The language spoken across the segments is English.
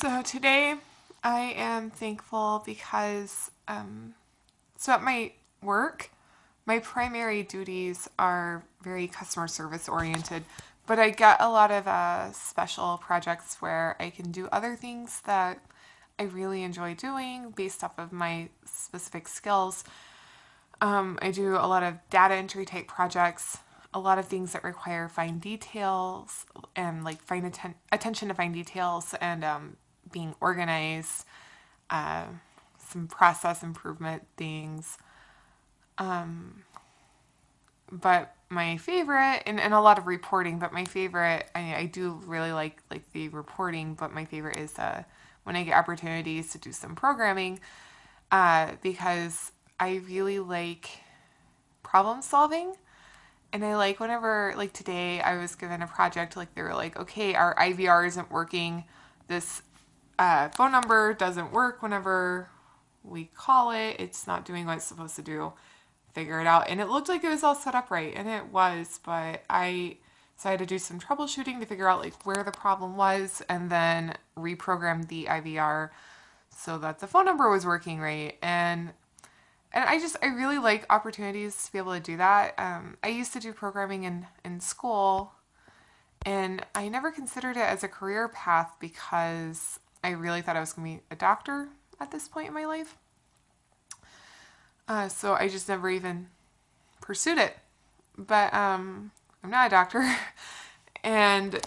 So today I am thankful because, so at my work, my primary duties are very customer service oriented, but I get a lot of special projects where I can do other things that I really enjoy doing based off of my specific skills. I do a lot of data entry type projects, a lot of things that require fine details and like attention to fine details and being organized, uh, some process improvement things. But my favorite, and a lot of reporting, but my favorite, I do really like the reporting, but my favorite is when I get opportunities to do some programming because I really like problem solving. And I like whenever, like today, I was given a project, like they were like, okay, our IVR isn't working. This phone number doesn't work whenever we call it. It's not doing what it's supposed to do. Figure it out. And it looked like it was all set up right, and it was, but so I had to do some troubleshooting to figure out like where the problem was and then reprogram the IVR so that the phone number was working right. And I really like opportunities to be able to do that. I used to do programming in school, and I never considered it as a career path because I really thought I was going to be a doctor at this point in my life. So I just never even pursued it. But I'm not a doctor, and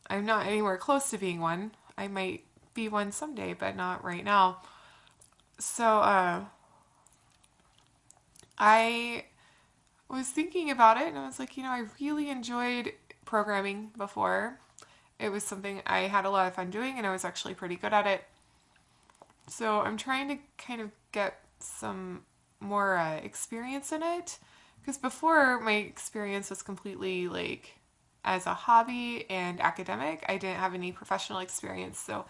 I'm not anywhere close to being one. I might be one someday, but not right now. So I was thinking about it and I was like, I really enjoyed programming before. It was something I had a lot of fun doing and I was actually pretty good at it. So I'm trying to kind of get some more experience in it because before my experience was completely like as a hobby and academic. I didn't have any professional experience. So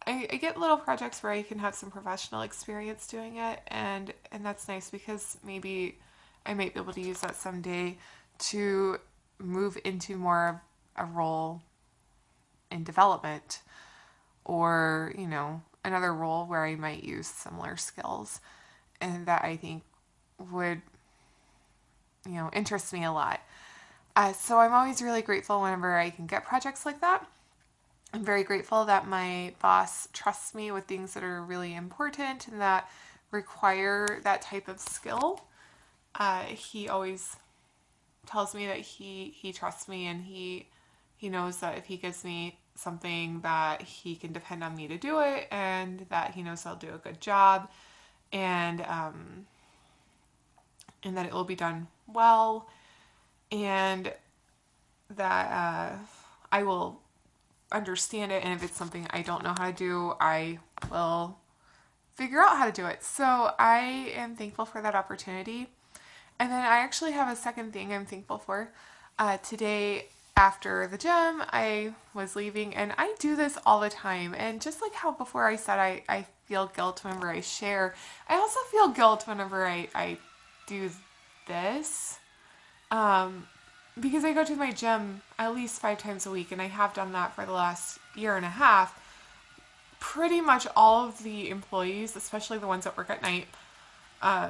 I get little projects where I can have some professional experience doing it, and that's nice because maybe I might be able to use that someday to move into more of a role in development or, another role where I might use similar skills and that I think would, interest me a lot. So I'm always really grateful whenever I can get projects like that. I'm very grateful that my boss trusts me with things that are really important and that require that type of skill. He always tells me that he trusts me and he knows that if he gives me something that he can depend on me to do it and that he knows I'll do a good job and that it will be done well and that I will understand it, and if it's something I don't know how to do, I will figure out how to do it. So I am thankful for that opportunity. And then I actually have a second thing I'm thankful for. Today, after the gym, I was leaving, and I do this all the time. And just like how before I said I feel guilt whenever I share, I also feel guilt whenever I do this. Um, because I go to my gym at least 5 times a week, and I have done that for the last year and a half. Pretty much all of the employees, especially the ones that work at night, uh,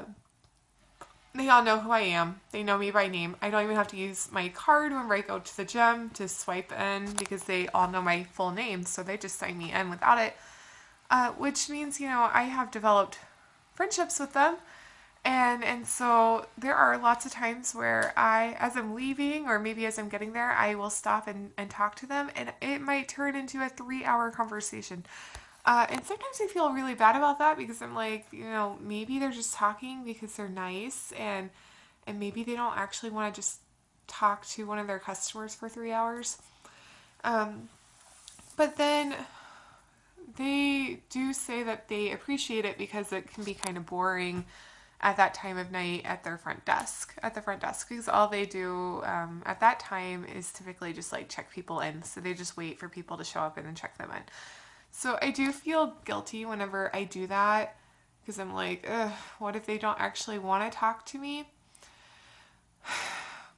they all know who I am. They know me by name. I don't even have to use my card whenever I go to the gym to swipe in because they all know my full name, so they just sign me in without it. Which means, I have developed friendships with them. And so there are lots of times where as I'm leaving or maybe as I'm getting there, I will stop and talk to them, and it might turn into a 3 hour conversation. And sometimes I feel really bad about that because I'm like, maybe they're just talking because they're nice and maybe they don't actually want to just talk to one of their customers for 3 hours. Um, but then they do say that they appreciate it because it can be kind of boring at that time of night at the front desk because all they do at that time is typically just like check people in, so they just wait for people to show up and then check them in. So I do feel guilty whenever I do that because I'm like, ugh, what if they don't actually want to talk to me?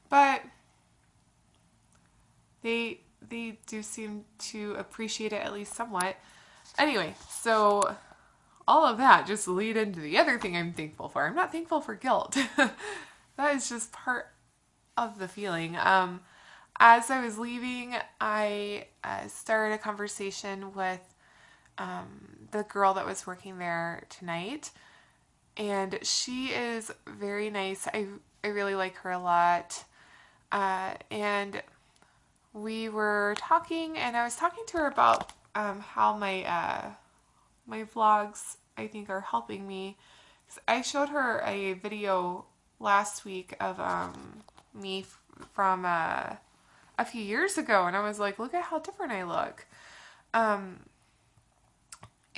But they they do seem to appreciate it at least somewhat. Anyway, so all of that just lead into the other thing I'm thankful for. I'm not thankful for guilt. That is just part of the feeling. As I was leaving, I started a conversation with the girl that was working there tonight, and she is very nice. I really like her a lot. And we were talking, and I was talking to her about how my vlogs, I think, are helping me. I showed her a video last week of me from a few years ago, and I was like, look at how different I look.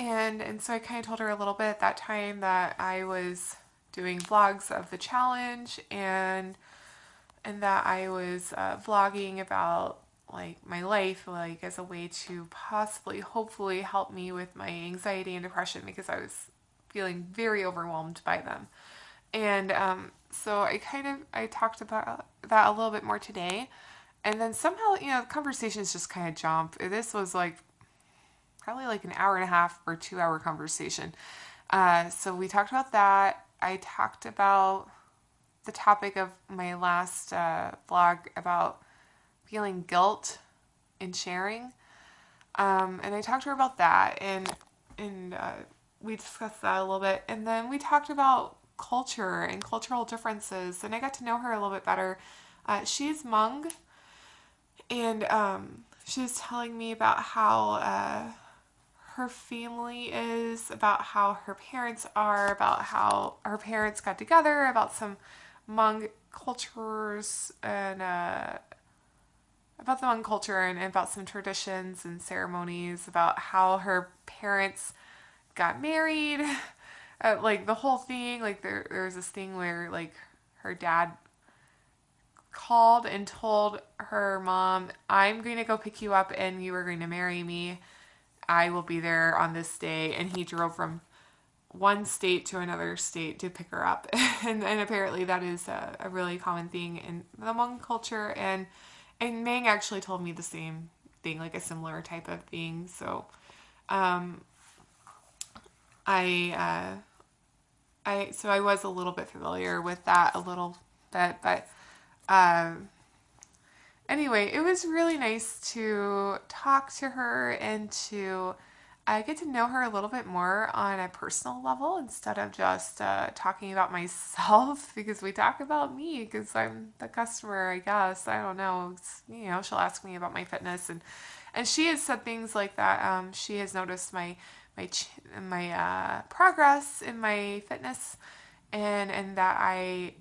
And so I kind of told her a little bit at that time that I was doing vlogs of the challenge, and that I was vlogging about like my life, like as a way to possibly, hopefully help me with my anxiety and depression, because I was feeling very overwhelmed by them. And so I talked about that a little bit more today. And then somehow, the conversations just kind of jump. This was like probably like an hour and a half or 2 hour conversation. So we talked about that. I talked about the topic of my last vlog about feeling guilt in sharing. And I talked to her about that, and we discussed that a little bit. And then we talked about culture and cultural differences, and I got to know her a little bit better. She's Hmong, and she was telling me about how her family is, about how her parents are, about how her parents got together, about some Hmong cultures, and about the Hmong culture, and about some traditions and ceremonies, about how her parents got married, like the whole thing. Like there's this thing where like her dad called and told her mom, I'm going to go pick you up and you are going to marry me. I will be there on this day. And he drove from one state to another state to pick her up. And apparently that is a really common thing in the Hmong culture. And Mang actually told me the same thing, like a similar type of thing. So I was a little bit familiar with that a little bit, but anyway, it was really nice to talk to her and to get to know her a little bit more on a personal level, instead of just talking about myself, because we talk about me because I'm the customer, I guess. I don't know. She'll ask me about my fitness, and she has said things like that. She has noticed my progress in my fitness, and that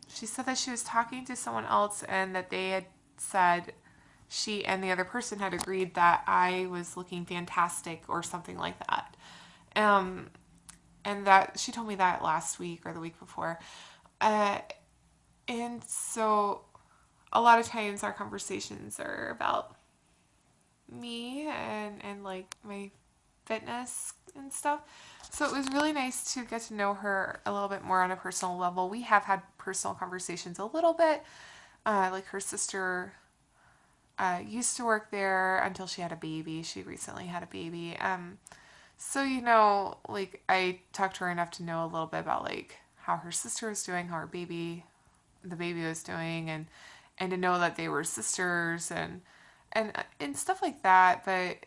she said that she was talking to someone else, and that they had said, she and the other person had agreed that I was looking fantastic or something like that. And that she told me that last week or the week before. And so a lot of times our conversations are about me and like my fitness and stuff. So it was really nice to get to know her a little bit more on a personal level. We have had personal conversations a little bit. Like her sister used to work there until she had a baby. She recently had a baby. So, like I talked to her enough to know a little bit about like how her sister was doing, how the baby was doing, and to know that they were sisters and stuff like that. But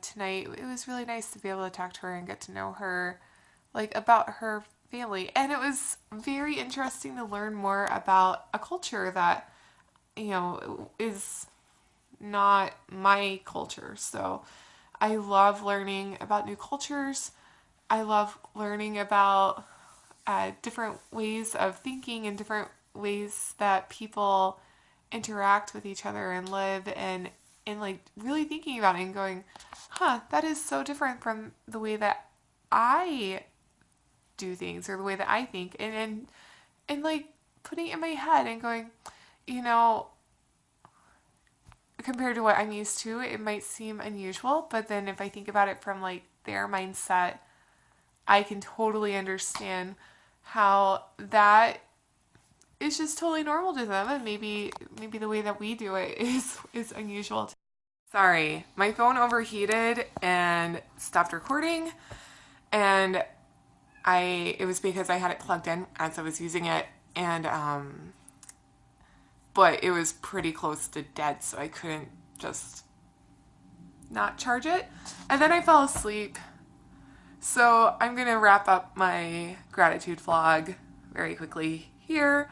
tonight it was really nice to be able to talk to her and get to know her, like about her family. And it was very interesting to learn more about a culture that, is not my culture. So I love learning about new cultures. I love learning about different ways of thinking and different ways that people interact with each other and live, and like really thinking about it and going, that is so different from the way that I do things or the way that I think, and like putting it in my head and going, compared to what I'm used to, it might seem unusual, but then if I think about it from like their mindset, I can totally understand how that it's just totally normal to them, and maybe the way that we do it is unusual. Sorry, my phone overheated and stopped recording, and it was because I had it plugged in as I was using it, and but it was pretty close to dead, so I couldn't just not charge it. And then I fell asleep. So I'm going to wrap up my gratitude vlog very quickly here.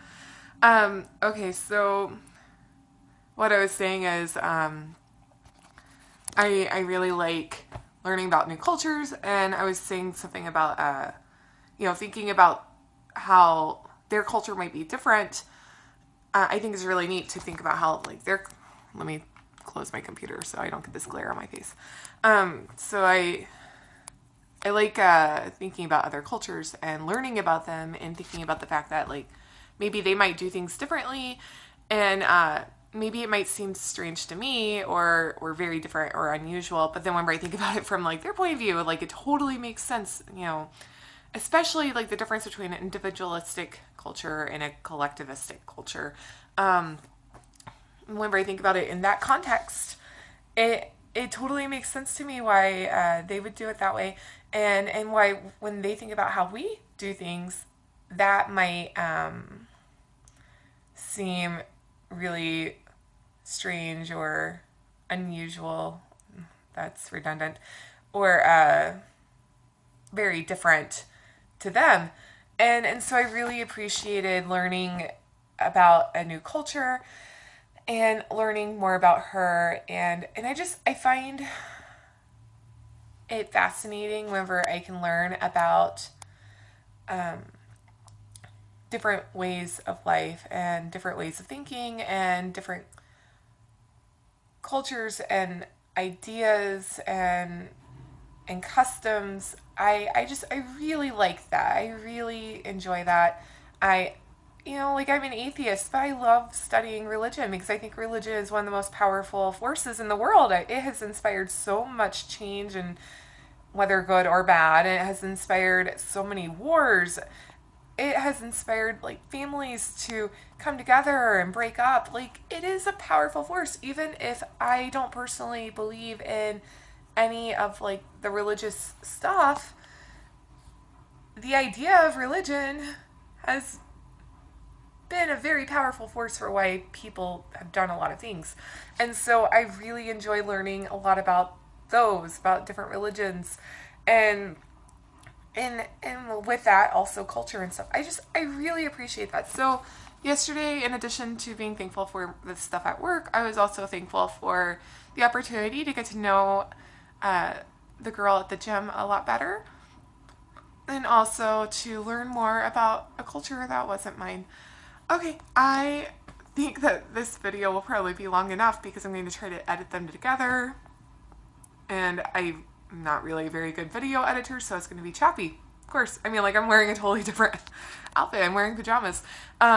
Okay, so what I was saying is I really like learning about new cultures, and I was saying something about, thinking about how their culture might be different. I think it's really neat to think about how, like, let me close my computer so I don't get this glare on my face. So I like thinking about other cultures and learning about them, and thinking about the fact that, like, maybe they might do things differently, and maybe it might seem strange to me or very different or unusual, but then whenever I think about it from, like, their point of view, like, it totally makes sense, especially, like, the difference between an individualistic culture and a collectivistic culture. Whenever I think about it in that context, it totally makes sense to me why they would do it that way, and why when they think about how we do things, that might seem really strange or unusual. That's redundant. Or very different to them. And so I really appreciated learning about a new culture and learning more about her, and I find it fascinating whenever I can learn about different ways of life and different ways of thinking and different cultures and ideas and customs. I really like that. I really enjoy that. Like, I'm an atheist, but I love studying religion because I think religion is one of the most powerful forces in the world. It has inspired so much change, and whether good or bad, and it has inspired so many wars. It has inspired, like, families to come together and break up. Like, it is a powerful force, even if I don't personally believe in any of, like, the religious stuff. The idea of religion has been a very powerful force for why people have done a lot of things. And so I really enjoy learning a lot about about different religions, and with that also culture and stuff. I really appreciate that. So yesterday, in addition to being thankful for the stuff at work, I was also thankful for the opportunity to get to know the girl at the gym a lot better, and also to learn more about a culture that wasn't mine. Okay, I think that this video will probably be long enough because I'm going to try to edit them together, and I'm not really a very good video editor, so it's going to be choppy. Of course, I mean, like, I'm wearing a totally different outfit. I'm wearing pajamas. But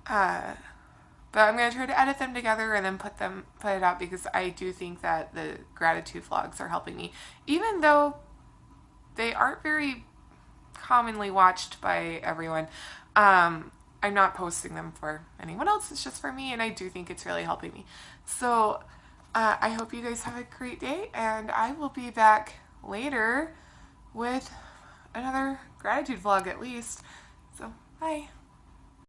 I'm going to try to edit them together and then put it out, because I do think that the gratitude vlogs are helping me, even though they aren't very commonly watched by everyone. I'm not posting them for anyone else. It's just for me, and I do think it's really helping me. So I hope you guys have a great day, and I will be back later with another gratitude vlog at least. So, bye.